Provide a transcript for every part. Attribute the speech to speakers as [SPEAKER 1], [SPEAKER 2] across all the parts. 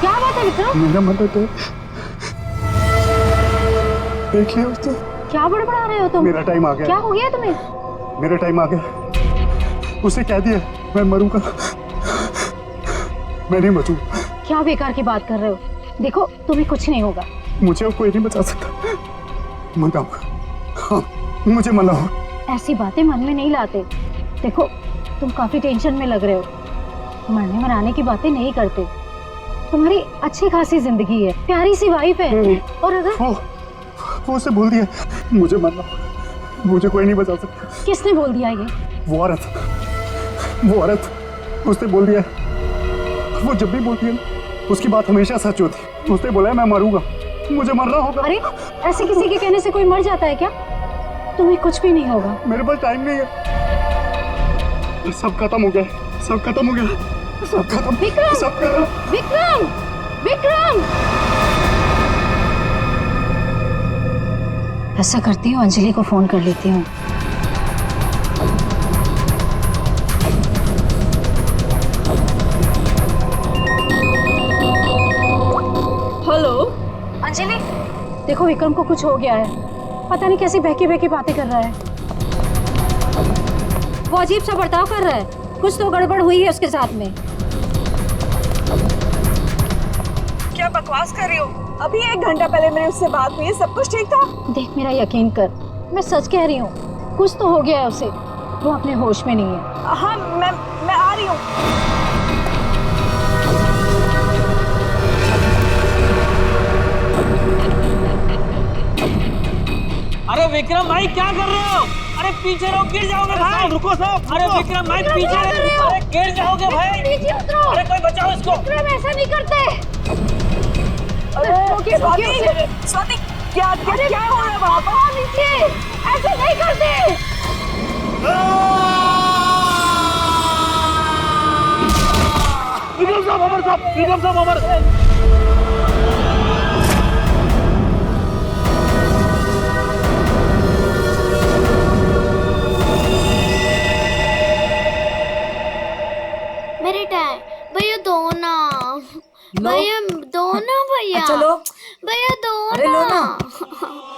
[SPEAKER 1] क्या बात है विक्रम?
[SPEAKER 2] मेरा मदद है, देख लिया उसने।
[SPEAKER 1] क्या बड़बड़ा रहे हो तुम?
[SPEAKER 2] मेरा टाइम आ गया।
[SPEAKER 1] क्या हो गया तुम्हें?
[SPEAKER 2] मेरा टाइम आ गया। उसे कह दिया मैं मरूंगा, मैं नहीं बचूंगा।
[SPEAKER 1] क्या बेकार की बात कर रहे हो? देखो तुम्हें कुछ नहीं होगा।
[SPEAKER 2] मुझे अब कोई नहीं बचा सकता। मनाओ, हाँ मुझे मनाओ।
[SPEAKER 1] ऐसी बातें मन में नहीं लाते। देखो तुम काफी टेंशन में लग रहे हो। मरने मराने की बातें नहीं करते। तुम्हारी अच्छी खासी जिंदगी है, प्यारी सी वाइफ है। और अगर
[SPEAKER 2] वो उसे बोल दिया मुझे मरना, मुझे कोई नहीं बचा सकता।
[SPEAKER 1] किसने बोल दिया ये?
[SPEAKER 2] वो औरत उसने बोल दिया। वो जब भी बोलती है ना, उसकी बात हमेशा सच होती। उसने बोला है मैं मरूंगा, मुझे मरना होगा।
[SPEAKER 1] अरे ऐसे किसी के कहने से कोई मर जाता है क्या? तुम्हें कुछ भी नहीं होगा।
[SPEAKER 2] मेरे पास टाइम नहीं है। सब खत्म हो गया, सब खत्म हो गया, सब खत्म।
[SPEAKER 1] विक्रम!
[SPEAKER 2] सब खत्म।
[SPEAKER 1] विक्रम! विक्रम! ऐसा करती हूँ, अंजलि को फोन कर लेती हूँ।
[SPEAKER 3] हेलो
[SPEAKER 1] अंजलि, देखो विक्रम को कुछ हो गया है। पता नहीं कैसी बहकी बहकी बातें कर रहा है। वो अजीब सा बर्ताव कर रहा है। कुछ तो गड़बड़ हुई है उसके साथ में।
[SPEAKER 3] क्या बकवास कर रही हो? अभी 1 घंटा पहले मेरी उससे बात हुई है, सब कुछ ठीक था।
[SPEAKER 1] देख मेरा यकीन कर, मैं सच कह रही हूँ। कुछ तो हो गया है उसे, वो अपने होश में नहीं है।
[SPEAKER 3] हाँ मैं आ रही हूँ।
[SPEAKER 4] अरे विक्रम भाई क्या कर रहे हो? अरे पीछे रहो, गिर जाओगे भाई।
[SPEAKER 2] रुको साहब।
[SPEAKER 4] अरे विक्रम भाई पीछे रहो, अरे गिर जाओगे भाई।
[SPEAKER 1] नीचे उतरो।
[SPEAKER 4] अरे कोई बचाओ इसको।
[SPEAKER 1] विक्रम ऐसा नहीं करते।
[SPEAKER 3] अरे स्वाति क्या हो रहा है वहाँ पर?
[SPEAKER 1] नीचे ऐसे नहीं करते।
[SPEAKER 4] विक्रम साहब अमर।
[SPEAKER 5] मेरे टाइम भैया दो ना, भैया दो ना, भैया
[SPEAKER 3] अच्छा लो।
[SPEAKER 5] भैया दो
[SPEAKER 3] अरे लो ना।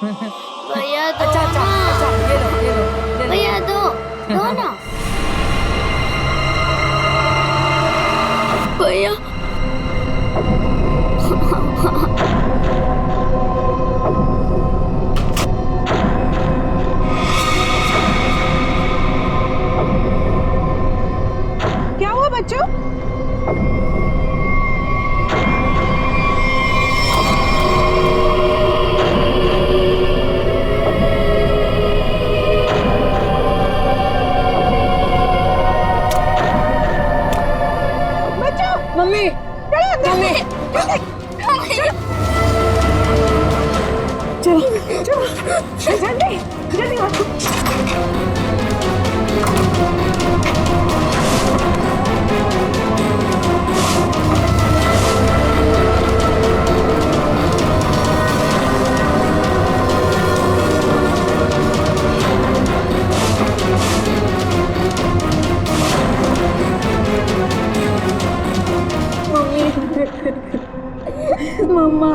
[SPEAKER 5] भैया दो
[SPEAKER 3] अच्छा
[SPEAKER 5] ना,
[SPEAKER 3] ये लो।
[SPEAKER 5] भैया दो ना भैया।
[SPEAKER 3] क्या हुआ बच्चों? मम्मी मम्मी चलो जल्दी जल्दी। मम्मा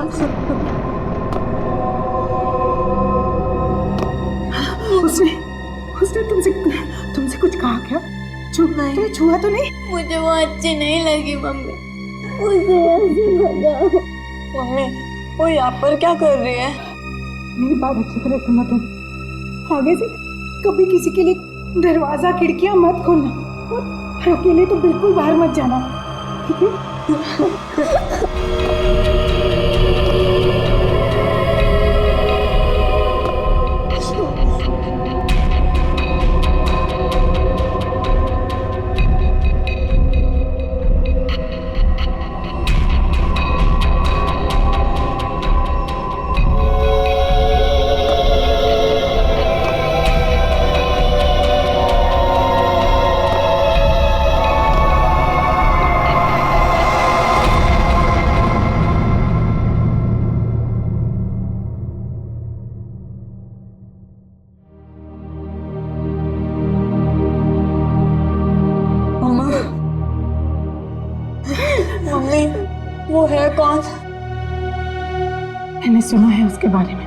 [SPEAKER 3] उसने तुमसे कुछ कहा क्या? नहीं, तुम्हें छुआ तो नहीं?
[SPEAKER 5] मुझे वो अच्छी नहीं लगी मम्मी, मुझे ऐसे बताओ।
[SPEAKER 3] मम्मी वो यहाँ पर क्या कर रही है?
[SPEAKER 6] मेरी बात अच्छी तरह सुनो तुम। आगे से कभी किसी के लिए दरवाजा खिड़कियां मत खोलना, और अकेले तो बिल्कुल बाहर मत जाना, ठीक है?
[SPEAKER 3] वो है कौन?
[SPEAKER 6] मैंने सुना है उसके बारे में।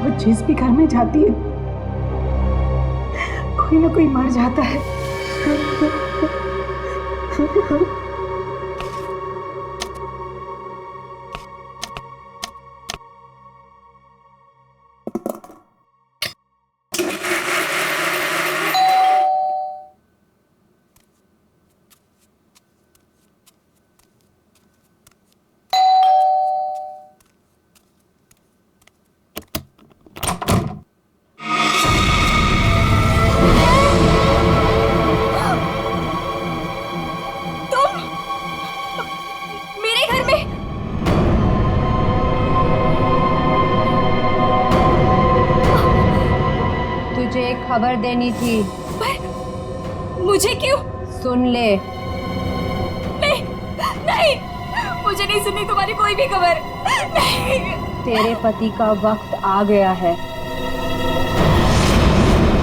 [SPEAKER 6] वो जिस भी घर में जाती है कोई ना कोई मर जाता है।
[SPEAKER 5] मेरे घर में
[SPEAKER 7] तुझे एक खबर देनी थी।
[SPEAKER 5] पर मुझे क्यों?
[SPEAKER 7] सुन ले।
[SPEAKER 5] नहीं नहीं, मुझे नहीं सुननी तुम्हारी कोई भी खबर। नहीं।
[SPEAKER 7] तेरे पति का वक्त आ गया है,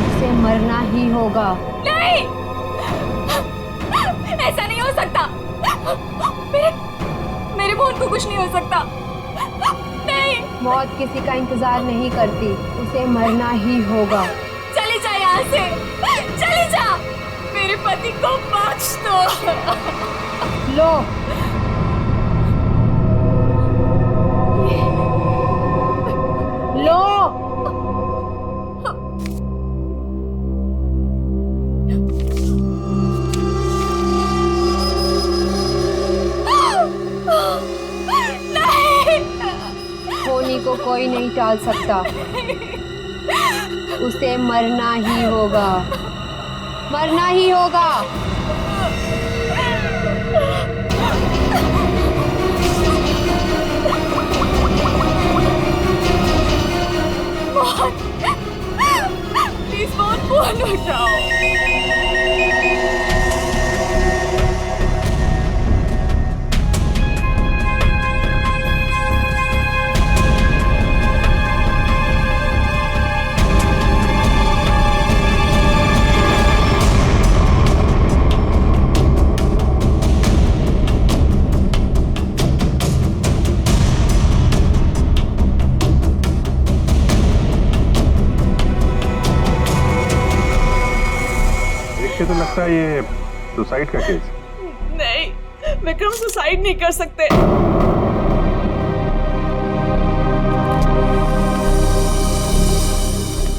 [SPEAKER 7] उसे मरना ही होगा।
[SPEAKER 5] नहीं, ऐसा नहीं हो सकता। मेरे बहन को कुछ नहीं हो सकता। नहीं।
[SPEAKER 7] मौत किसी का इंतजार नहीं करती, उसे मरना ही होगा।
[SPEAKER 5] चली जा यहाँ से, चली जा। मेरे पति को बख्श दो।
[SPEAKER 7] लो, लो। होनी को कोई नहीं टाल सकता, उसे मरना ही होगा, मरना ही होगा।
[SPEAKER 5] प्लीज फोन उठाओ।
[SPEAKER 2] तो लगता है ये सुसाइड का केस।
[SPEAKER 3] नहीं, विक्रम सुसाइड नहीं कर सकते।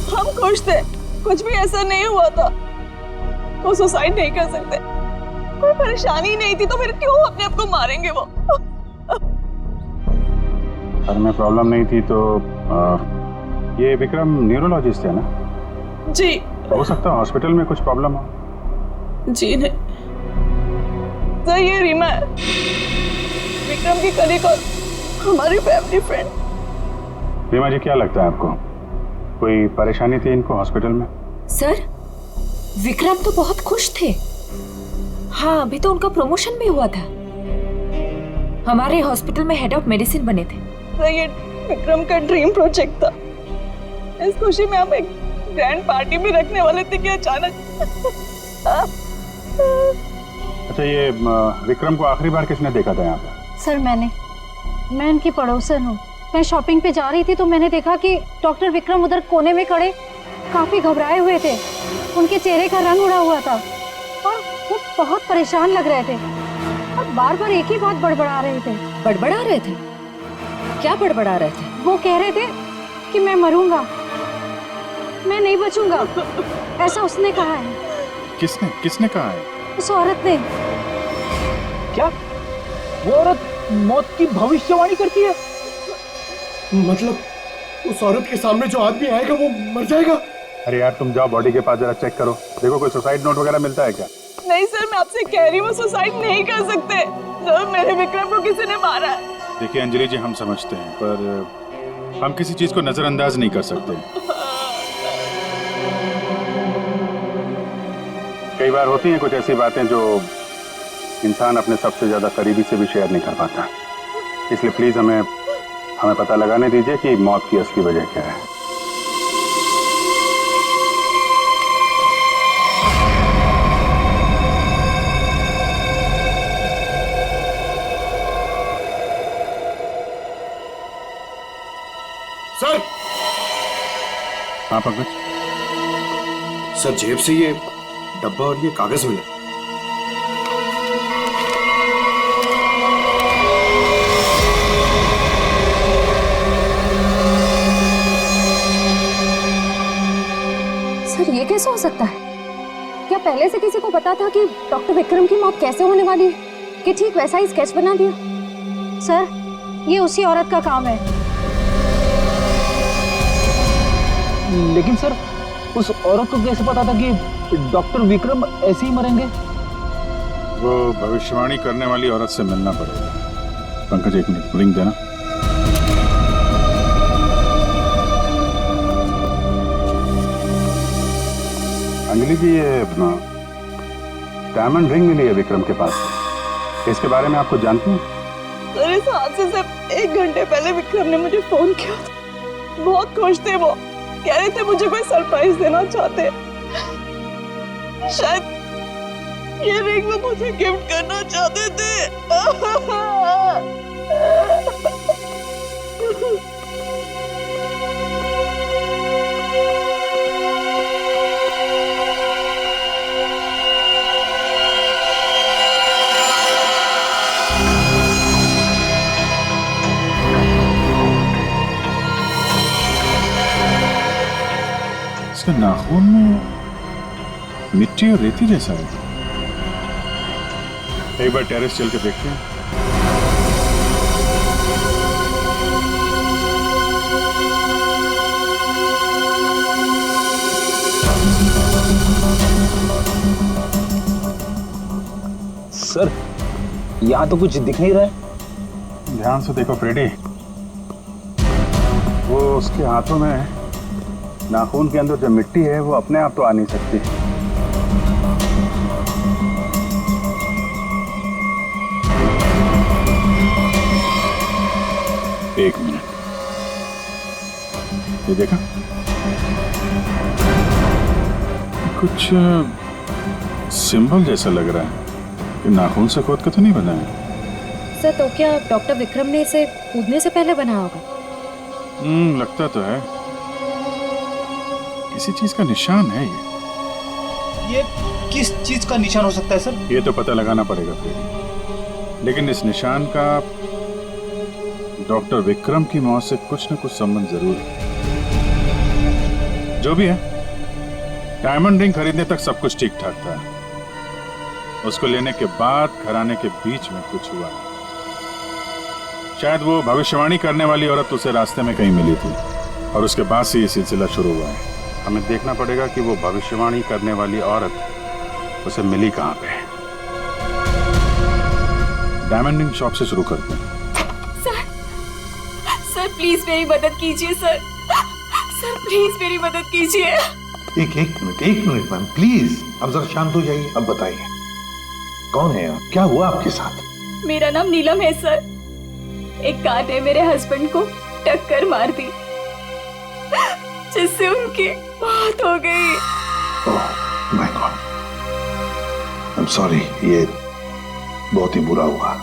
[SPEAKER 3] हम खुश थे, कुछ भी ऐसा नहीं हुआ था। वो सुसाइड नहीं कर सकते, कोई परेशानी नहीं थी तो फिर क्यों अपने आप को मारेंगे वो?
[SPEAKER 2] घर में प्रॉब्लम नहीं थी तो ये विक्रम न्यूरोलॉजिस्ट है ना?
[SPEAKER 3] जी।
[SPEAKER 2] हो सकता है हॉस्पिटल में कुछ प्रॉब्लम हो।
[SPEAKER 3] जी नहीं सर, ये रीमा है, विक्रम की कलीग और हमारी फैमिली फ्रेंड।
[SPEAKER 2] रीमा जी, क्या लगता है आपको कोई परेशानी थी इनको हॉस्पिटल में?
[SPEAKER 8] सर, विक्रम तो बहुत खुश थे। हाँ, अभी तो उनका प्रमोशन भी हुआ था, हमारे हॉस्पिटल में हेड ऑफ मेडिसिन बने थे।
[SPEAKER 3] सर, ये विक्रम का ड्रीम प्रोजेक्ट था। इस खुशी में हम एक ग्रैंड पार्टी भी रखने वाले थे कि अचानक।
[SPEAKER 2] अच्छा, ये विक्रम को आखिरी बार किसने देखा था यहाँ पे?
[SPEAKER 1] सर मैं इनकी पड़ोसन हूँ। मैं शॉपिंग पे जा रही थी तो मैंने देखा कि डॉक्टर विक्रम उधर कोने में खड़े काफी घबराए हुए थे। उनके चेहरे का रंग उड़ा हुआ था और वो बहुत परेशान लग रहे थे और बार बार एक ही बात बड़बड़ा रहे थे।
[SPEAKER 8] बड़बड़ा रहे थे? क्या बड़बड़ा रहे थे?
[SPEAKER 1] वो कह रहे थे कि मैं मरूंगा, मैं नहीं बचूंगा, ऐसा उसने कहा है।
[SPEAKER 2] किसने कहा है?
[SPEAKER 1] उस औरत ने।
[SPEAKER 4] क्या वो औरत मौत की भविष्यवाणी करती है?
[SPEAKER 9] मतलब उस औरत के सामने जो आदमी आएगा वो मर जाएगा?
[SPEAKER 2] अरे यार, तुम जाओ बॉडी के पास जरा चेक करो, देखो कोई सुसाइड नोट वगैरह मिलता है क्या?
[SPEAKER 3] नहीं सर, मैं आपसे कह रही हूँ वो सुसाइड नहीं कर सकते। सर, मेरे विक्रम को किसी ने मारा है।
[SPEAKER 2] देखिए अंजलि जी, हम समझते हैं पर हम किसी चीज को नजरअंदाज नहीं कर सकते। कई बार होती हैं कुछ ऐसी बातें जो इंसान अपने सबसे ज्यादा करीबी से भी शेयर नहीं कर पाता, इसलिए प्लीज हमें पता लगाने दीजिए कि मौत की असली वजह क्या है।
[SPEAKER 9] सर
[SPEAKER 2] हाँ पंकज,
[SPEAKER 9] सर जेब से ये डब्बा और ये कागज मिला।
[SPEAKER 7] सर ये कैसे हो सकता है? क्या पहले से किसी को पता था कि डॉक्टर विक्रम की मौत कैसे होने वाली है कि ठीक वैसा ही स्केच बना दिया?
[SPEAKER 1] सर, ये उसी औरत का काम है।
[SPEAKER 4] लेकिन सर उस औरत को कैसे पता था कि डॉक्टर विक्रम ऐसे ही मरेंगे?
[SPEAKER 2] वो भविष्यवाणी करने वाली औरत से मिलना पड़ेगा। पंकज एक मिनट, रिंग देना। अंजलि जी, ये डायमंड रिंग मिली है विक्रम के पास से। इसके बारे में आपको जानती हैं?
[SPEAKER 3] सर इस हादसे से 1 घंटे पहले विक्रम ने मुझे फोन किया था। बहुत खुश थे वो, कह रहे थे मुझे कोई सरप्राइज देना चाहते। शायद ये रिंग वो मुझे गिफ्ट करना चाहते थे।
[SPEAKER 2] इसके नाखून में मिट्टी और रेती जैसा है। एक बार टेरेस चल के देखते हैं।
[SPEAKER 4] सर यहाँ तो कुछ दिख नहीं रहा है।
[SPEAKER 2] ध्यान से देखो फ्रेडी, वो उसके हाथों में नाखून के अंदर जो मिट्टी है वो अपने आप तो आ नहीं सकती। एक मिनट, ये देखा? कुछ सिंबल जैसा लग रहा है कि नाखून से खोद के तो नहीं बना है।
[SPEAKER 8] सर तो क्या डॉक्टर विक्रम ने इसे कूदने से पहले बनाया होगा?
[SPEAKER 2] लगता तो है किसी चीज का निशान है
[SPEAKER 4] ये किस चीज का निशान हो सकता है सर?
[SPEAKER 2] ये तो पता लगाना पड़ेगा फिर, लेकिन इस निशान का डॉक्टर विक्रम की मौत से कुछ न कुछ संबंध जरूर है। जो भी है, डायमंड रिंग खरीदने तक सब कुछ ठीक ठाक था। उसको लेने के बाद घराने के बीच में कुछ हुआ। शायद वो भविष्यवाणी करने वाली औरत उसे रास्ते में कहीं मिली थी और उसके बाद से ये सिलसिला शुरू हुआ है। हमें देखना पड़ेगा कि वो भविष्यवाणी करने वाली औरत उसे मिली कहाँ पे। डायमंड रिंग शॉप से शुरू करते हैं।
[SPEAKER 5] सर प्लीज मेरी मदद कीजिए सर। सर प्लीज मेरी मदद कीजिए।
[SPEAKER 10] एक मिनट मैम प्लीज, अब जरा शांत हो जाइए। अब बताइए कौन है आप, क्या हुआ आपके साथ?
[SPEAKER 5] मेरा नाम नीलम है सर। एक कार ने मेरे हस्बैंड को टक्कर मार दी जिससे उनकी मौत हो गई।
[SPEAKER 10] Oh my God, I am sorry, ये बहुत ही बुरा हुआ।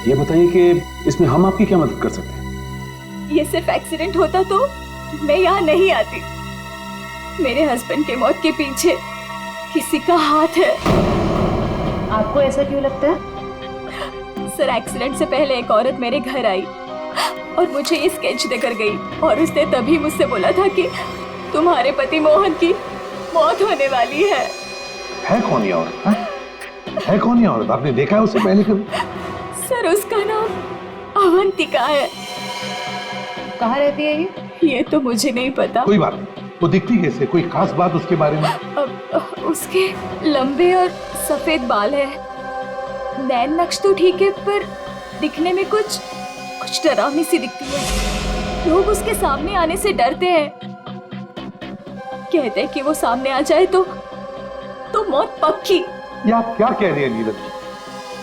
[SPEAKER 9] ये बताइए कि इसमें हम आपकी क्या मदद कर सकते हैं?
[SPEAKER 5] ये सिर्फ एक्सीडेंट होता तो मैं यहाँ नहीं आती। मेरे हस्बैंड के मौत के पीछे किसी का हाथ है।
[SPEAKER 1] आपको ऐसा क्यों लगता है?
[SPEAKER 5] सर एक्सीडेंट से पहले एक औरत मेरे घर आई और मुझे ये स्केच देकर गई और उसने तभी मुझसे बोला था कि तुम्हारे पति मोहन की मौत होने वाली है।
[SPEAKER 10] कौन ये औरत? है कौन ये औरत? आपने देखा है उसे पहले कभी?
[SPEAKER 5] सर उसका नाम अवंतिका है।
[SPEAKER 1] कहाँ रहती है
[SPEAKER 5] ये तो मुझे नहीं पता।
[SPEAKER 10] कोई बात नहीं, वो दिखती कैसे? कोई खास बात उसके बारे में?
[SPEAKER 5] उसके लंबे और सफेद बाल है। नैन नक्श तो ठीक है पर दिखने में कुछ डरावनी सी दिखती है। लोग उसके सामने आने से डरते हैं, कहते हैं कि वो सामने आ जाए तो मौत पक्की।
[SPEAKER 10] ये आप क्या कह रहे हैं नीरज जी?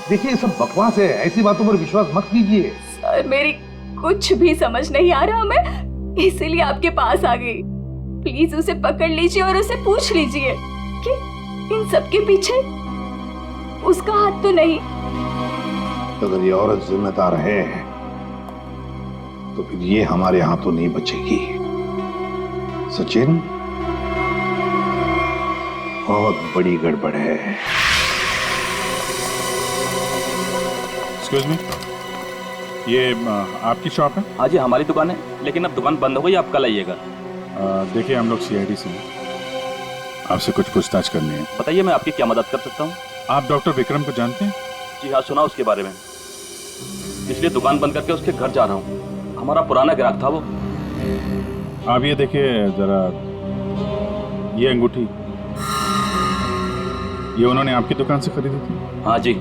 [SPEAKER 10] देखिए ये सब बकवास है, ऐसी बातों पर विश्वास मत कीजिए।
[SPEAKER 5] सर मेरी कुछ भी समझ नहीं आ रहा, मैं इसीलिए आपके पास आ गई। प्लीज उसे पकड़ लीजिए और उसे पूछ लीजिए कि इन सब के पीछे उसका हाथ तो नहीं।
[SPEAKER 10] अगर ये औरत जिम्मेदार है तो फिर ये हमारे हाथों नहीं बचेगी। सचिन, बहुत बड़ी गड़बड़ है।
[SPEAKER 2] एक्सक्यूज मी, ये आपकी शॉप है?
[SPEAKER 11] हाँ जी, हमारी दुकान है, लेकिन अब दुकान बंद हो गई, आप कल आइएगा।
[SPEAKER 2] देखिए, हम लोग सीआईडी से हैं, आपसे कुछ पूछताछ करनी है।
[SPEAKER 11] बताइए, मैं आपकी क्या मदद कर सकता हूँ?
[SPEAKER 2] आप डॉक्टर विक्रम को जानते हैं?
[SPEAKER 11] जी हाँ, सुना उसके बारे में, इसलिए दुकान बंद करके उसके घर जा रहा हूँ। हमारा पुराना ग्राहक था वो।
[SPEAKER 2] आप ये देखिए जरा, ये अंगूठी, ये उन्होंने आपकी दुकान से खरीदी थी?
[SPEAKER 11] हाँ जी,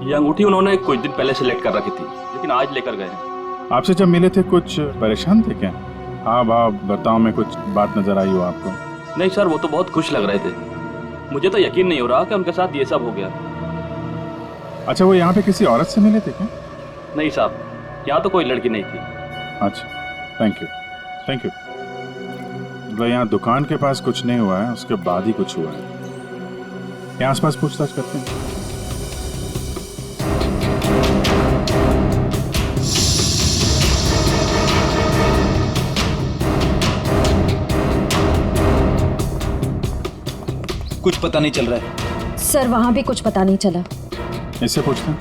[SPEAKER 11] ये अंगूठी उन्होंने कुछ दिन पहले सेलेक्ट कर रखी थी, लेकिन आज लेकर गए हैं।
[SPEAKER 2] आपसे जब मिले थे कुछ परेशान थे क्या? हाँ भाव बताओ, में कुछ बात नजर आई हो आपको?
[SPEAKER 11] नहीं सर, वो तो बहुत खुश लग रहे थे। मुझे तो यकीन नहीं हो रहा कि उनके साथ ये सब हो गया।
[SPEAKER 2] अच्छा, वो यहाँ पे किसी औरत से मिले थे क्या?
[SPEAKER 11] नहीं साहब, यहाँ तो कोई लड़की नहीं थी।
[SPEAKER 2] अच्छा, थैंक यू, थैंक यू। मतलब यहाँ दुकान के पास कुछ नहीं हुआ है, उसके बाद ही कुछ हुआ है। यहाँ आसपास पूछताछ करते हैं।
[SPEAKER 4] कुछ पता नहीं चल रहा है
[SPEAKER 7] सर, वहां भी कुछ पता नहीं चला।
[SPEAKER 2] इससे पूछते हैं।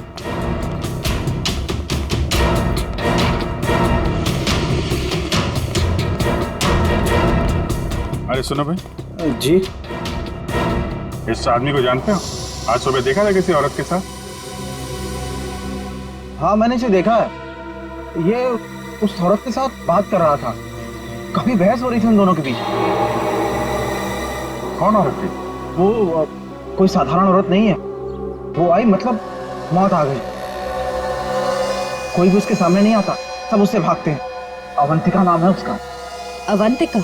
[SPEAKER 2] अरे सुनो भाई।
[SPEAKER 4] जी,
[SPEAKER 2] इस आदमी को जानते हो? आज सुबह देखा था किसी औरत के साथ?
[SPEAKER 4] हाँ मैंने इसे देखा है। ये उस औरत के साथ बात कर रहा था, काफी बहस हो रही थी उन दोनों के बीच।
[SPEAKER 2] कौन औरत थी?
[SPEAKER 4] वो कोई साधारण औरत नहीं है। वो आई, मतलब मौत आ गई। कोई भी उसके सामने नहीं आता, सब उससे भागते हैं। अवंतिका नाम है उसका।
[SPEAKER 7] अवंतिका?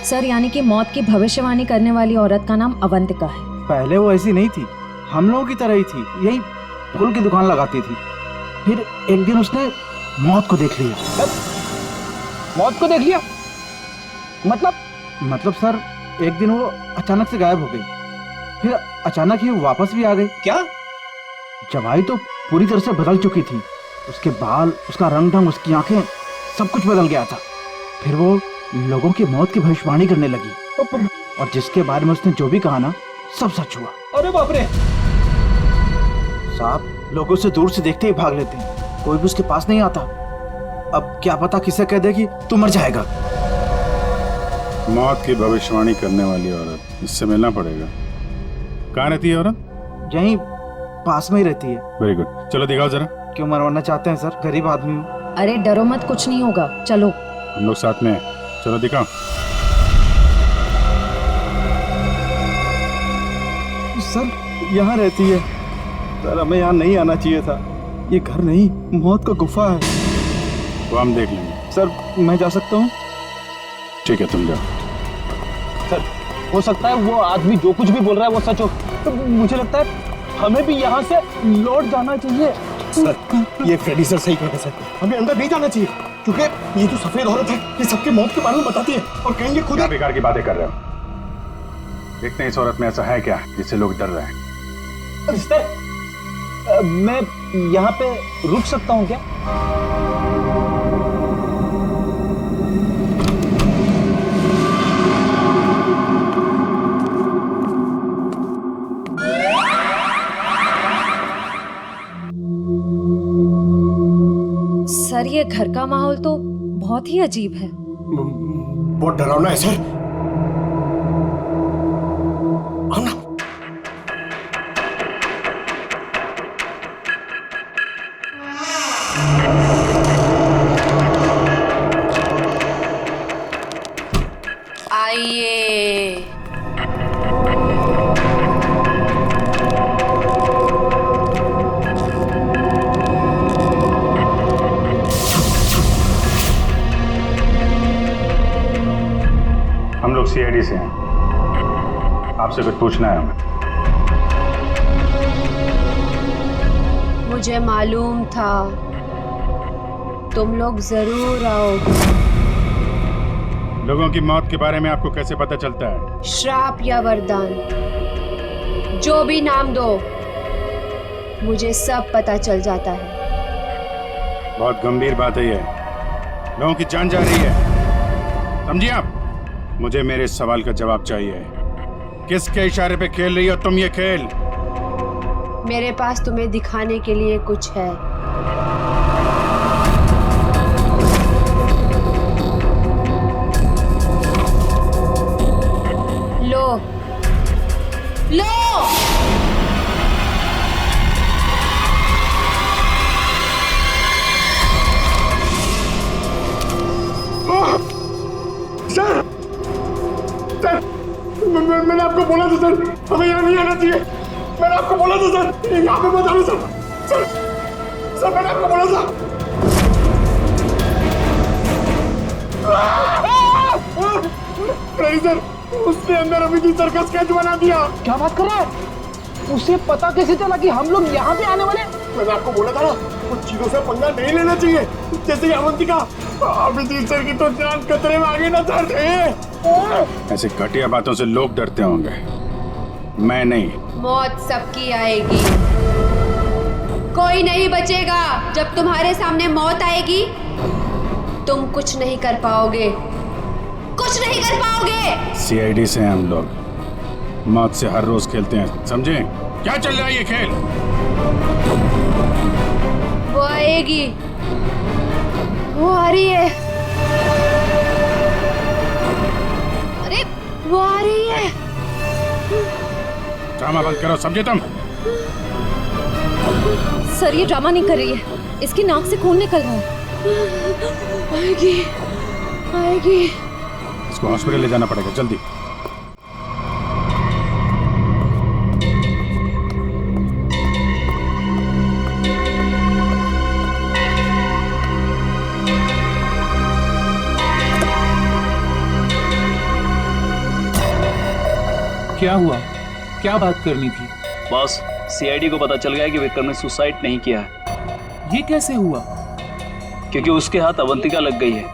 [SPEAKER 7] सर, यानी कि मौत की भविष्यवाणी करने वाली औरत का नाम अवंतिका है।
[SPEAKER 4] पहले वो ऐसी नहीं थी, हम लोगों की तरह ही थी, यही फूल की दुकान लगाती थी। फिर एक दिन उसने मौत को देख लिया। मौत को देख लिया? मतलब सर, एक दिन वो अचानक से गायब हो गई, फिर अचानक ही वापस भी आ गई। क्या? जब आई तो पूरी तरह से बदल चुकी थी। उसके बाल, उसका रंग ढंग, उसकी आंखें, सब कुछ बदल गया था। फिर वो लोगों की मौत की भविष्यवाणी करने लगी, और जिसके बारे में उसने जो भी कहा ना, सब सच हुआ। अरे बाप रे! साहब, लोग उसे दूर से देखते ही भाग लेते हैं, कोई भी उसके पास नहीं आता। अब क्या पता किसे कह देगी तू मर जाएगा।
[SPEAKER 2] मौत की भविष्यवाणी करने वाली औरत, इससे मिलना पड़ेगा। कहाँ रहती है औरत?
[SPEAKER 4] यहीं पास में ही रहती है।
[SPEAKER 2] वेरी गुड, चलो दिखाओ जरा।
[SPEAKER 4] क्यों मरवाना चाहते हैं सर? गरीब आदमी हूँ।
[SPEAKER 7] अरे डरो मत, कुछ नहीं होगा, चलो।
[SPEAKER 2] हम लोग साथ में हैं, चलो दिखाओ।
[SPEAKER 4] सर, यहाँ रहती है। सर, हमें यहाँ नहीं आना चाहिए था। ये घर नहीं, मौत का गुफा है।
[SPEAKER 2] वो हम देख लेंगे।
[SPEAKER 4] सर, मैं जा सकता हूँ?
[SPEAKER 2] ठीक है, तुम जाओ।
[SPEAKER 4] सर, हो सकता है वो आदमी जो कुछ भी बोल रहा है वो सच हो। तो मुझे लगता है हमें भी यहाँ से लौट जाना चाहिए।
[SPEAKER 9] सर, ये फ्रेडी सर सही कहते हैं सर, हमें अंदर नहीं जाना चाहिए, क्योंकि ये जो सफेद औरत है ये सबके मौत के बारे में बताती है और कहेंगे खुद।
[SPEAKER 2] क्या बेकार की बातें कर रहे हो? देखते हैं इस औरत में ऐसा है क्या जिससे लोग डर रहे हैं।
[SPEAKER 4] सर, मैं यहाँ पे रुक सकता हूँ क्या?
[SPEAKER 7] सर, ये घर का माहौल तो बहुत ही अजीब है।
[SPEAKER 9] बहुत डरावना है सर। आओ ना।
[SPEAKER 12] आइए।
[SPEAKER 2] हम लोग सीआईडी से हैं, आपसे कुछ पूछना है हमें।
[SPEAKER 12] मुझे मालूम था तुम लोग जरूर आओगे।
[SPEAKER 2] लोगों की मौत के बारे में आपको कैसे पता चलता है?
[SPEAKER 12] श्राप या वरदान, जो भी नाम दो, मुझे सब पता चल जाता है।
[SPEAKER 2] बहुत गंभीर बात है ये। लोगों की जान जा रही है, समझिए आप? मुझे मेरे इस सवाल का जवाब चाहिए। किसके इशारे पे खेल रही हो तुम ये खेल?
[SPEAKER 12] मेरे पास तुम्हें दिखाने के लिए कुछ है। लो लो।
[SPEAKER 9] सर, सर, मैंने आपको बोला था सर, हमें यहाँ नहीं आना चाहिए। मैंने आपको बोला था सर, यहाँ पे मत आना सर। सर, सर मैंने आपको बोला था। नहीं सर, उसने अंदर अमिति सर का स्केच बना दिया।
[SPEAKER 4] क्या बात कर रहा है? उसे पता कैसे चला कि हम लोग यहाँ पे आने वाले?
[SPEAKER 9] मैंने आपको बोला था ना, कुछ चीजों से पंगा नहीं लेना चाहिए, जैसे अवंतिका। अमिति सर की तो जान खतरे में आ गई ना सर।
[SPEAKER 2] ऐसे घटिया बातों से लोग डरते होंगे, मैं नहीं।
[SPEAKER 12] मौत सबकी आएगी, कोई नहीं बचेगा। जब तुम्हारे सामने मौत आएगी तुम कुछ नहीं कर पाओगे, कुछ नहीं कर पाओगे।
[SPEAKER 2] सीआईडी से हम लोग मौत से हर रोज खेलते हैं, समझे? क्या चल रहा है ये खेल?
[SPEAKER 12] वो आएगी, वो आ रही है। अरे वो आ रही है।
[SPEAKER 2] ड्रामा बंद करो, समझे तुम?
[SPEAKER 7] सर ये ड्रामा नहीं कर रही है, इसकी नाक से खून निकल रहा है।
[SPEAKER 12] आएगी, आएगी।
[SPEAKER 2] इसको हॉस्पिटल ले जाना पड़ेगा, जल्दी।
[SPEAKER 13] क्या हुआ? क्या बात करनी थी?
[SPEAKER 11] बॉस, सीआईडी को पता चल गया कि विक्रम ने सुसाइड नहीं किया है।
[SPEAKER 13] ये कैसे हुआ?
[SPEAKER 11] क्योंकि उसके हाथ अवंतिका लग गई है।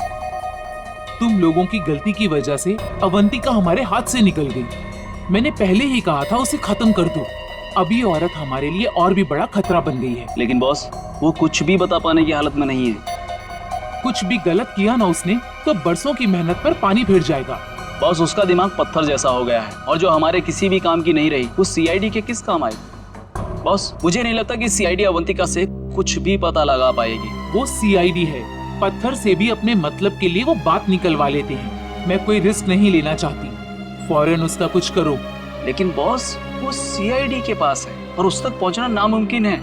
[SPEAKER 13] तुम लोगों की गलती की वजह से अवंतिका हमारे हाथ से निकल गई। मैंने पहले ही कहा था उसे खत्म कर दो। अब ये औरत हमारे लिए और भी बड़ा खतरा बन गई है।
[SPEAKER 11] लेकिन बॉस, वो कुछ भी बता पाने की हालत में नहीं है।
[SPEAKER 13] कुछ भी गलत किया ना उसने तो बरसों की मेहनत पर पानी फिर जाएगा।
[SPEAKER 11] बॉस, उसका दिमाग पत्थर जैसा हो गया है, और जो हमारे किसी भी काम की नहीं रही वो सीआईडी के किस काम आई? बॉस, मुझे नहीं लगता कि सीआईडी अवंतिका से कुछ भी पता लगा पाएगी।
[SPEAKER 13] वो सीआईडी है, पत्थर से भी अपने मतलब के लिए वो बात निकलवा लेते हैं। मैं कोई रिस्क नहीं लेना चाहती, फौरन उसका कुछ करो।
[SPEAKER 11] लेकिन बॉस, वो सीआईडी के पास है और उस तक पहुंचना नामुमकिन है।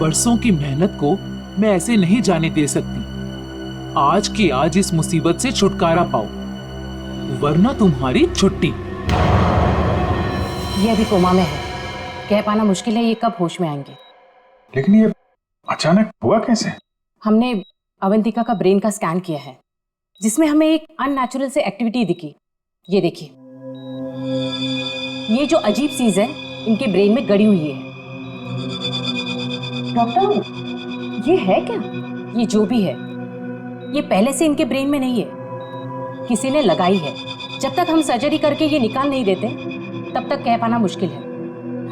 [SPEAKER 13] बरसों की मेहनत को मैं ऐसे नहीं जाने दे सकती। आज के आज इस मुसीबत से छुटकारा पाओ, वरना तुम्हारी छुट्टी।
[SPEAKER 8] ये अभी कोमा में है, कह पाना मुश्किल है ये कब होश में आएंगे।
[SPEAKER 2] लेकिन ये अचानक हुआ कैसे?
[SPEAKER 8] हमने अवंतिका का ब्रेन का स्कैन किया है, जिसमें हमें एक अननेचुरल से एक्टिविटी दिखी। ये देखिए, ये जो अजीब चीज है इनके ब्रेन में गड़ी हुई है। डॉक्टर, ये है क्या? ये जो भी है ये पहले से इनके ब्रेन में नहीं है, किसी ने लगाई है। जब तक हम सर्जरी करके ये निकाल नहीं देते तब तक कह पाना मुश्किल है।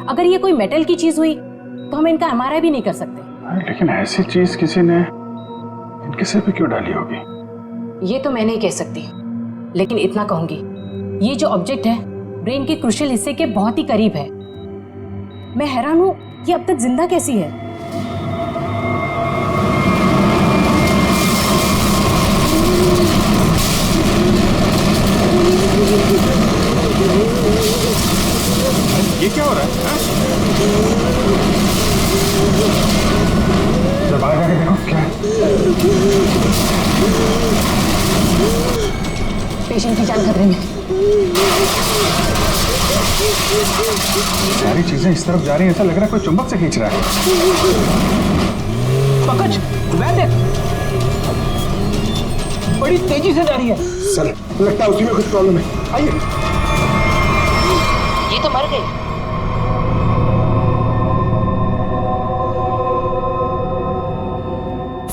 [SPEAKER 8] अगर ये कोई मेटल की चीज हुई तो हम इनका एमआरआई भी नहीं कर सकते।
[SPEAKER 2] लेकिन ऐसी चीज किसी ने इनके सिर पे क्यों डाली होगी?
[SPEAKER 8] ये तो मैं नहीं कह सकती, लेकिन इतना कहूंगी, ये जो ऑब्जेक्ट है ब्रेन के क्रूशियल हिस्से के बहुत ही करीब है। मैं हैरान हूं ये अब तक जिंदा कैसी है।
[SPEAKER 2] ये क्या हो रहा है? जब आएगा कि देखो क्या है?
[SPEAKER 8] पेशेंट की जान खतरे में।
[SPEAKER 2] सारी चीजें इस तरफ जा रही है, ऐसा लग रहा है कोई चुंबक से खींच रहा है।
[SPEAKER 4] पकड़, वह देख, बड़ी तेजी से जा रही है।
[SPEAKER 9] सर, लगता है उसी में कुछ प्रॉब्लम है। आइए।
[SPEAKER 8] ये तो मर गई।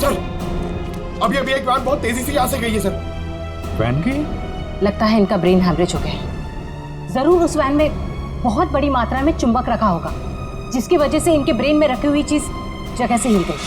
[SPEAKER 9] सर, अभी एक वैन बहुत तेजी से यहाँ से गई है सर।
[SPEAKER 2] वैन की?
[SPEAKER 8] लगता है इनका ब्रेन हैमरेज हो गया है। जरूर उस वैन में बहुत बड़ी मात्रा में चुंबक रखा होगा, जिसकी वजह से इनके ब्रेन में रखी हुई चीज जगह से हिल गई।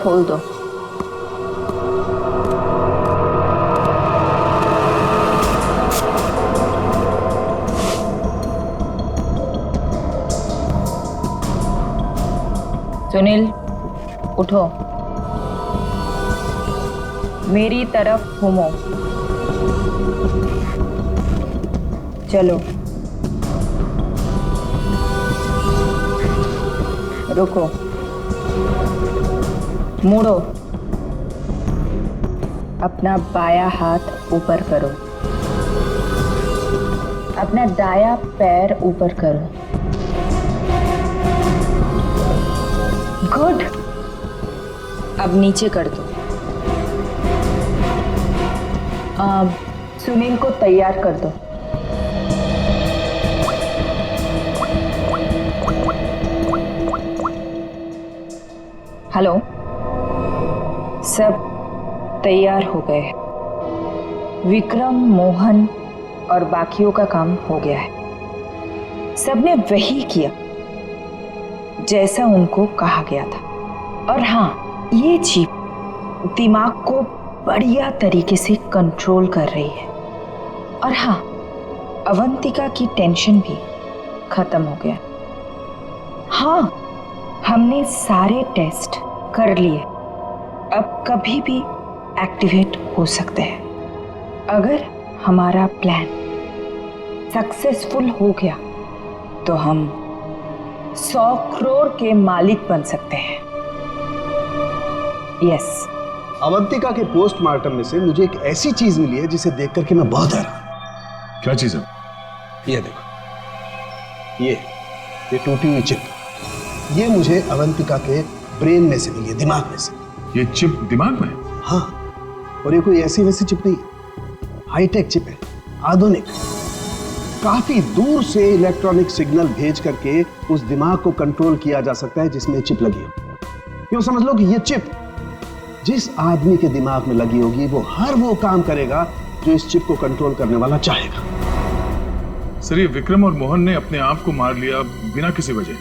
[SPEAKER 14] खोल दो। सुनील, उठो, मेरी तरफ घूमो। चलो, रुको, मुड़ो, अपना बायां हाथ ऊपर करो, अपना दायां पैर ऊपर करो। गुड, अब नीचे कर दो। अब सुनील को तैयार कर दो। हेलो, सब तैयार हो गए। विक्रम, मोहन और बाकियों का काम हो गया है। सबने वही किया जैसा उनको कहा गया था। और हाँ, ये चिप दिमाग को बढ़िया तरीके से कंट्रोल कर रही है। और हाँ, अवंतिका की टेंशन भी खत्म हो गया। हाँ, हमने सारे टेस्ट कर लिए, अब कभी भी एक्टिवेट हो सकते हैं। अगर हमारा प्लान सक्सेसफुल हो गया तो हम 100 करोड़ के मालिक बन सकते हैं। यस।
[SPEAKER 15] अवंतिका के पोस्टमार्टम में से मुझे एक ऐसी चीज मिली है जिसे देख करके मैं बहुत हैरान।
[SPEAKER 10] क्या चीज है?
[SPEAKER 15] ये देखो, ये टूटी हुई चिप, ये मुझे अवंतिका के ब्रेन में से मिली है, दिमाग में से।
[SPEAKER 10] ये चिप दिमाग में?
[SPEAKER 15] हाँ, और ये कोई ऐसी वैसी चिप नहीं, हाईटेक चिप है, आधुनिक। काफी दूर से इलेक्ट्रॉनिक सिग्नल भेज करके उस दिमाग को कंट्रोल किया जा सकता है जिसमें चिप लगी हो। यूं समझ लो कि ये चिप जिस आदमी के दिमाग में लगी होगी वो हर वो काम करेगा जो इस चिप को कंट्रोल करने वाला चाहेगा।
[SPEAKER 10] सर, ये विक्रम और मोहन ने अपने आप को मार लिया बिना किसी वजह,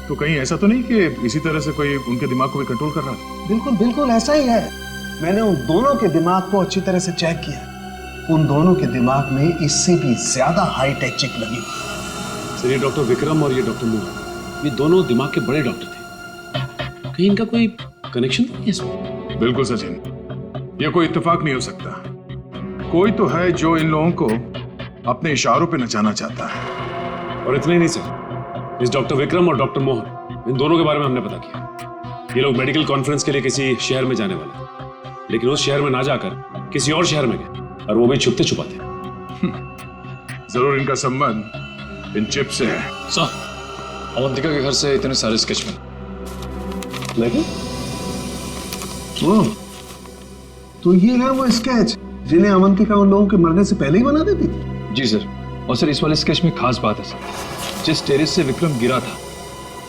[SPEAKER 10] तो कहीं ऐसा तो नहीं कि इसी तरह से कोई उनके दिमाग को भी कंट्रोल कर रहा था?
[SPEAKER 15] बिल्कुल बिल्कुल ऐसा ही है। मैंने उन दोनों के दिमाग को अच्छी तरह से चेक किया। उन दोनों के दिमाग में इससे भी ज्यादा हाईटेक चिप लगी हुई।
[SPEAKER 16] सर, ये डॉक्टर विक्रम और ये डॉक्टर मोहन, ये दोनों दिमाग के बड़े डॉक्टर थे। कहीं इनका कोई कनेक्शन तो नहीं है इसमें?
[SPEAKER 10] बिल्कुल सचिन, ये कोई इत्तेफाक नहीं हो सकता। कोई तो है जो इन लोगों को अपने इशारों पे नचाना चाहता है।
[SPEAKER 16] और इतना ही नहीं सर, इस डॉक्टर विक्रम और डॉक्टर मोहन, इन दोनों के बारे में हमने पता किया। ये लोग मेडिकल कॉन्फ्रेंस के लिए किसी शहर में जाने वाले, लेकिन उस शहर में ना जाकर किसी और शहर में गए, और वो भी छुपते छुपाते।
[SPEAKER 10] जरूर इनका संबंध इन चिप से है।
[SPEAKER 17] सर, अवंतिका के घर से इतने सारे स्केच
[SPEAKER 15] लगे? तो ये है वो स्केच जिन्हें अवंतिका उन लोगों के मरने से पहले ही बना देती थी?
[SPEAKER 17] जी सर। और सर, इस वाले स्केच में खास बात है सर, जिस टेरेस से विक्रम गिरा था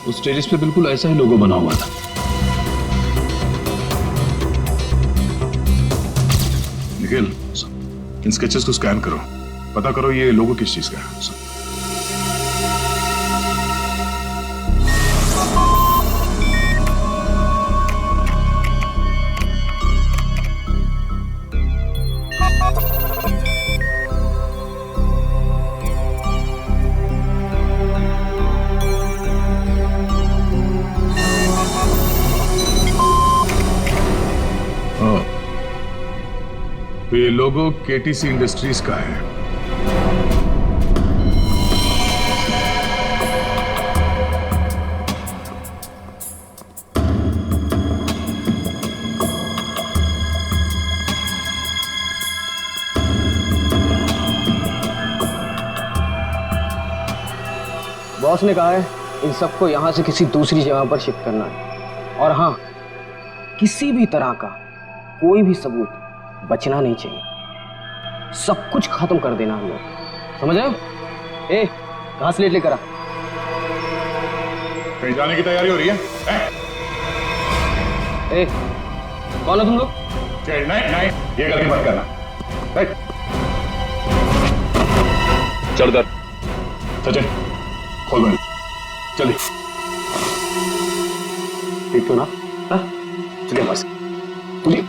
[SPEAKER 17] उस टेरेस पे बिल्कुल ऐसा ही लोगो बना हुआ था।
[SPEAKER 10] निखिल, इन स्केचेस को स्कैन करो, पता करो ये लोगो किस चीज का है। तो ये लोगो केटीसी इंडस्ट्रीज का है।
[SPEAKER 18] बॉस ने कहा है इन सबको यहां से किसी दूसरी जगह पर शिफ्ट करना है। और हाँ, किसी भी तरह का कोई भी सबूत बचना नहीं चाहिए। सब कुछ खत्म कर देना हम लोग, समझ रहे हो? ए, घास लेट लेकर आ।
[SPEAKER 10] कहीं जाने की तैयारी हो रही है?
[SPEAKER 18] ए, कौन है तुम लोग?
[SPEAKER 10] नहीं, ये गलती मत करना।
[SPEAKER 17] चल दर
[SPEAKER 10] सचिन, खोल बंद, जल्दी।
[SPEAKER 18] ठीक तो ना?
[SPEAKER 16] चलिए बस चलिए।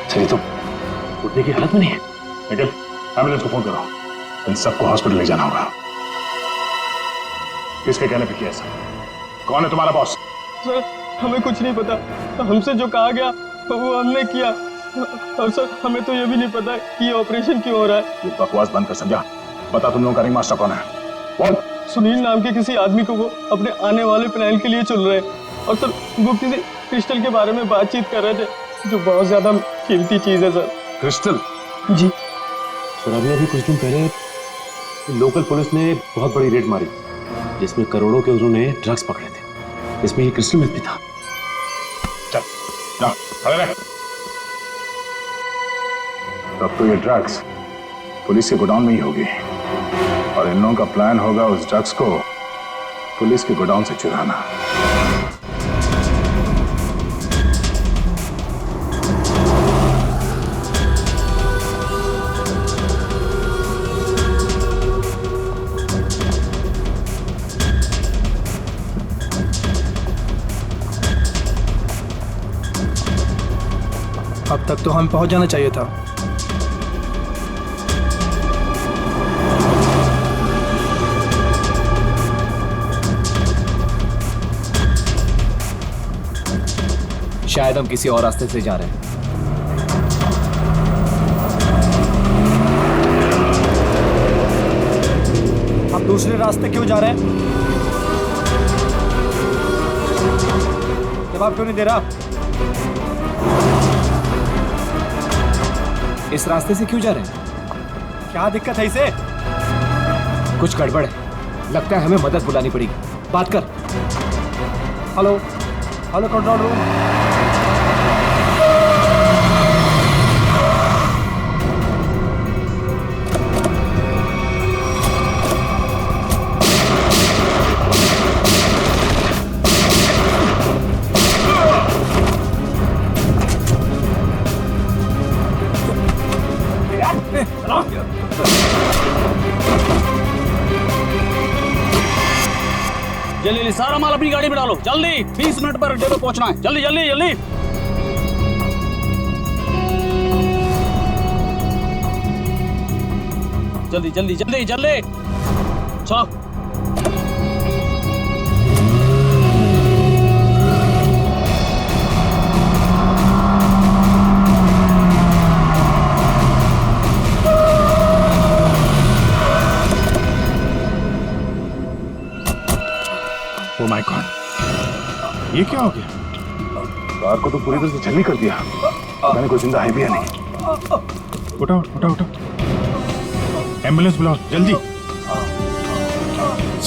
[SPEAKER 16] चलिए तो उठने की हालत में नहीं है।
[SPEAKER 2] निखिल, एम्बुलेंस को फोन करो। इन सबको हॉस्पिटल ले जाना होगा। किसके कहने पे किया ऐसा? कौन है तुम्हारा बॉस?
[SPEAKER 19] सर हमें कुछ नहीं पता, हमसे जो कहा गया वो हमने किया। और सर हमें तो ये भी नहीं पता कि ये ऑपरेशन क्यों हो रहा है।
[SPEAKER 2] ये बकवास बंद कर समझा। बता तुम लोगों का रिंग मास्टर कौन है? कौन?
[SPEAKER 19] सुनील नाम के किसी आदमी को वो अपने आने वाले प्लान के लिए चुन रहे हैं। और सर वो किसी क्रिस्टल के बारे में बातचीत कर रहे थे जो बहुत ज्यादा कीमती चीज है सर।
[SPEAKER 16] क्रिस्टल?
[SPEAKER 19] जी
[SPEAKER 16] सर अभी कुछ दिन पहले लोकल पुलिस ने बहुत बड़ी रेड मारी जिसमें करोड़ों के उन्होंने ड्रग्स पकड़े थे। इसमें ये क्रिस्टल मिथ भी था।
[SPEAKER 2] चल जा, खड़े रह। तब तो ये ड्रग्स पुलिस के गोडाउन में ही होगी और इन लोगों का प्लान होगा उस ड्रग्स को पुलिस के गोडाउन से चुराना।
[SPEAKER 4] अब तक तो हम पहुंच जाना चाहिए था।
[SPEAKER 18] शायद हम किसी और रास्ते से जा रहे हैं।
[SPEAKER 4] हम दूसरे रास्ते क्यों जा रहे हैं? जवाब क्यों नहीं दे रहा?
[SPEAKER 18] इस रास्ते से क्यों जा रहे हैं?
[SPEAKER 4] क्या दिक्कत है इसे?
[SPEAKER 18] कुछ गड़बड़ है, लगता है हमें मदद बुलानी पड़ेगी। बात कर।
[SPEAKER 4] Hello hello, control room.
[SPEAKER 11] जल्दी सारा माल अपनी गाड़ी में डालो, जल्दी 20 मिनट पर अड्डे पे पहुंचना है। जल्दी जल्दी जल्दी। जल्दी जल्दी जल्दी जल्दी चलो।
[SPEAKER 2] ओह माय गॉड, ये क्या हो गया? कार को तो पूरी तरह से छलनी कर दिया। मैंने कोई जिंदा है भी या नहीं। उठा उठा उठा, एम्बुलेंस बुलाओ जल्दी।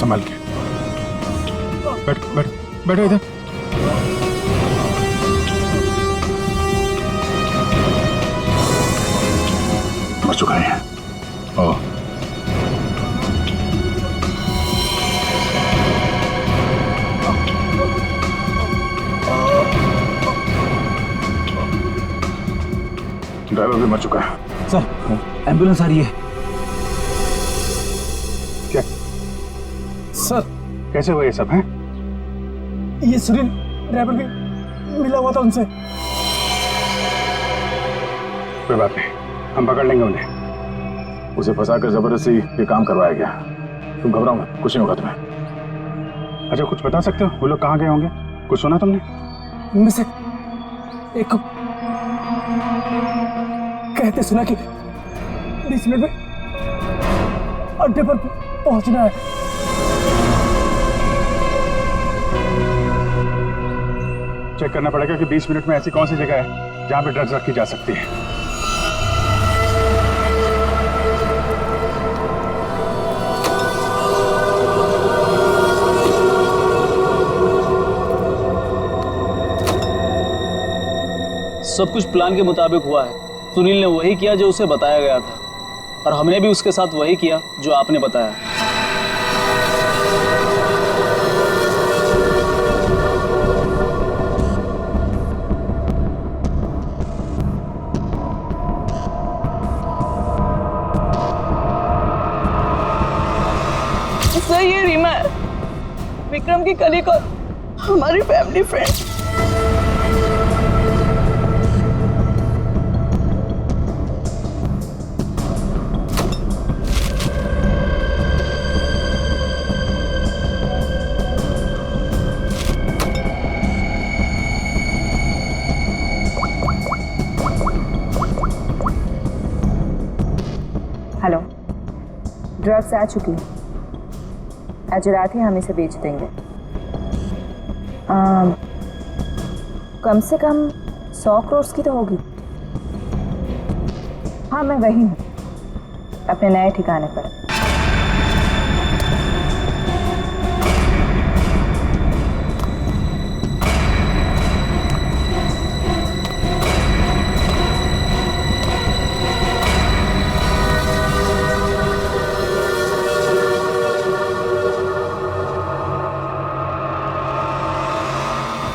[SPEAKER 2] संभाल के बैठ बैठ बैठो इधर। मर चुका है। ओह ड्राइवर भी मर चुका है।
[SPEAKER 4] सर एम्बुलेंस आ रही है।
[SPEAKER 2] क्या
[SPEAKER 4] सर?
[SPEAKER 2] कैसे हुआ ये सब है?
[SPEAKER 4] ये सुनील ड्राइवर भी मिला हुआ था उनसे।
[SPEAKER 2] कोई बात नहीं, हम पकड़ लेंगे उन्हें। उसे फंसाकर जबरदस्ती ये काम करवाया गया। तुम घबराओ मत, कुछ नहीं होगा तुम्हें। अच्छा कुछ बता सकते हो वो लोग कहाँ गए होंगे? कुछ सुना तुमने?
[SPEAKER 4] उनमें से एक कहते सुना कि 20 मिनट में अड्डे पर पहुंचना है।
[SPEAKER 2] चेक करना पड़ेगा कि 20 मिनट में ऐसी कौन सी जगह है जहां पे ड्रग्स रखी जा सकती है।
[SPEAKER 11] सब कुछ प्लान के मुताबिक हुआ है। सुनील ने वही किया जो उसे बताया गया था और हमने भी उसके साथ वही किया जो आपने बताया।
[SPEAKER 3] सर ये रीमा है, विक्रम की कलीग और हमारी फैमिली फ्रेंड।
[SPEAKER 14] हेलो, ड्रग्स आ चुकी है। आज रात ही हम इसे बेच देंगे। कम से कम 100 करोड़ की तो होगी। हाँ, मैं वही हूँ, अपने नए ठिकाने पर।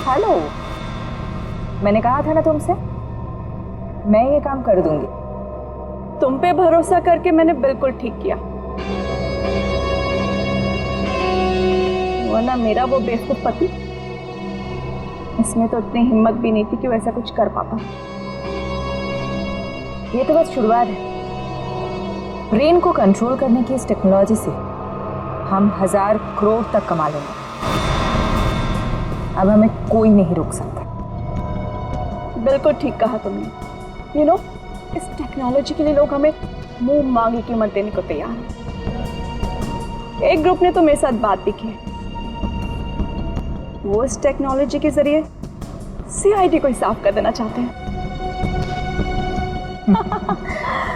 [SPEAKER 14] हेलो, मैंने कहा था ना तुमसे, मैं ये काम कर दूंगी।
[SPEAKER 3] तुम पे भरोसा करके मैंने बिल्कुल ठीक किया, वरना मेरा वो बेवकूफ पति, इसमें तो इतनी हिम्मत भी नहीं थी कि वैसा कुछ कर पाता।
[SPEAKER 14] ये तो बस शुरुआत है। ब्रेन को कंट्रोल करने की इस टेक्नोलॉजी से हम 1000 करोड़ तक कमा लेंगे। अब हमें कोई नहीं रोक सकता।
[SPEAKER 3] बिल्कुल ठीक कहा तुमने। यू नो, इस टेक्नोलॉजी के लिए लोग हमें मुंह मांगी कीमत देने को तैयार हैं। एक ग्रुप ने तो मेरे साथ बात भी की है, वो इस टेक्नोलॉजी के जरिए सीआईडी को ही साफ कर देना चाहते हैं।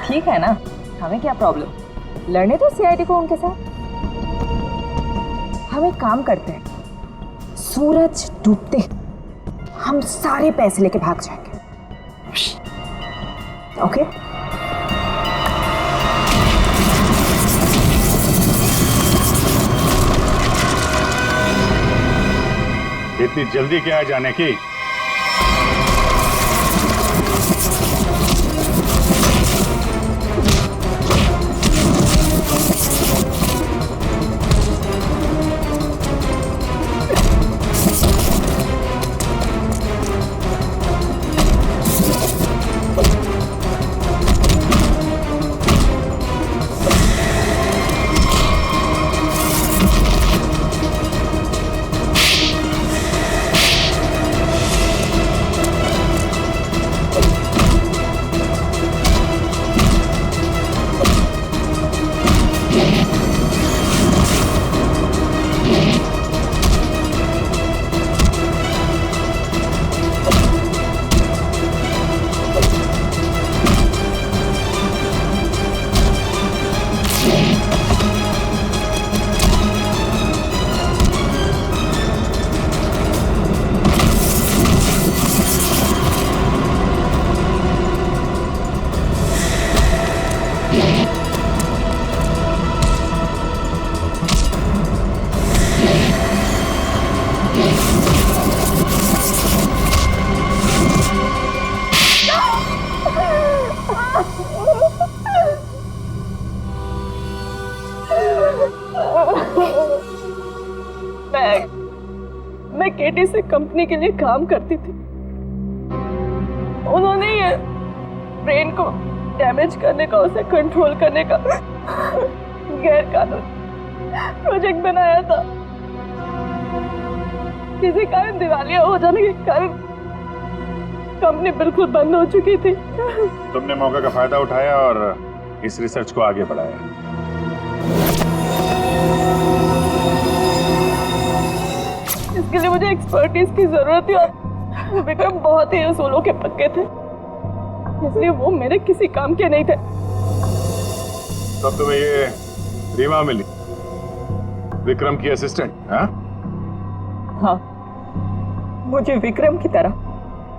[SPEAKER 14] ठीक है ना, हमें क्या प्रॉब्लम, लड़ने तो सीआईडी को उनके साथ। हम एक काम करते हैं, सूरज डूबते हम सारे पैसे लेके भाग जाएंगे। ओके?
[SPEAKER 2] इतनी जल्दी क्या है जाने की?
[SPEAKER 3] मैं केटी से कंपनी के लिए काम करती थी। उन्होंने ये ब्रेन को डैमेज करने का, उसे कंट्रोल करने का गैर कानूनी प्रोजेक्ट बनाया था। किसी कारण दिवालिया हो जाने के कारण कंपनी बिल्कुल बंद हो चुकी थी।
[SPEAKER 2] तुमने मौके का फायदा उठाया और इस रिसर्च को आगे बढ़ाया।
[SPEAKER 3] इसके लिए मुझे एक्सपर्टीज की जरूरत थी और विक्रम बहुत ही उसूलों के पक्के थे, इसलिए वो मेरे किसी काम के नहीं थे।
[SPEAKER 2] तब तुम्हें ये रीमा मिली, विक्रम की असिस्टेंट?
[SPEAKER 3] हाँ, मुझे विक्रम की तरह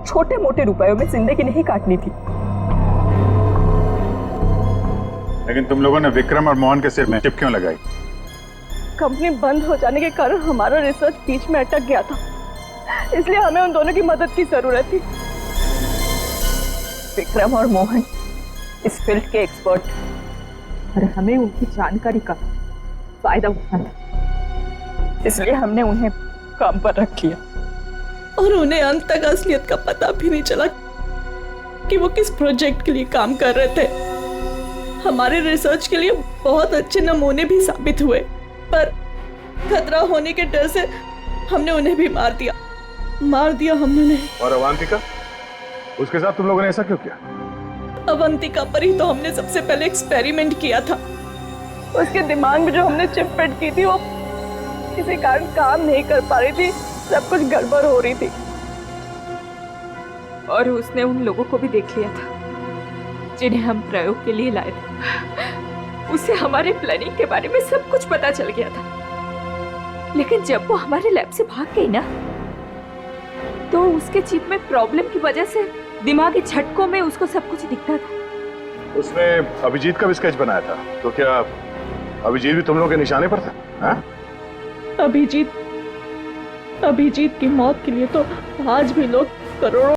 [SPEAKER 3] छोटे मोटे रुपयों में जिंदगी नहीं काटनी थी।
[SPEAKER 2] लेकिन तुम लोगों ने विक्रम और मोहन के सिर में चिप क्यों लगाई?
[SPEAKER 3] कंपनी बंद हो जाने के कारण हमारा रिसर्च बीच में अटक गया था, इसलिए हमें उन दोनों की मदद की जरूरत थी। विक्रम और मोहन इस फील्ड के एक्सपर्ट और हमें उनकी जानकारी का फायदा उठाना था, इसलिए हमने उन्हें काम पर रख लिया और उन्हें अंत तक असलियत का पता भी नहीं चला कि वो किस प्रोजेक्ट के लिए काम कर रहे थे। हमारे रिसर्च के लिए बहुत अच्छे नमूने भी साबित हुए, पर खतरा होने के डर से हमने उन्हें भी मार दिया हमने उन्हें।
[SPEAKER 2] और अवंतिका, उसके साथ तुम लोगों ने ऐसा क्यों किया?
[SPEAKER 3] अवंतिका पर ही तो हमने सबसे पहले एक्सपेरिमेंट किया था। उसके दिमाग में जो हमने चिप फिट की थी वो किसी कारण काम नहीं कर पा रही थी, सब कुछ गड़बड़ हो रही थी।
[SPEAKER 5] और उसने उन लोगों को भी देख लिया था जिन्हें हम प्रयोग के लिए लाए थे। उसे हमारे प्लानिंग के बारे में सब कुछ पता चल गया था, लेकिन जब वो हमारे लैब से भाग गई ना, तो उसके चिप में प्रॉब्लम की वजह से दिमागी झटकों में उसको सब कुछ दिखता था।
[SPEAKER 2] उसने अभिजीत का भी स्केच बनाया था, तो क्या अभिजीत भी तुम लोगों के निशाने पर था? हाँ?
[SPEAKER 3] अभिजीत की मौत के लिए तो आज भी लोग करोड़ों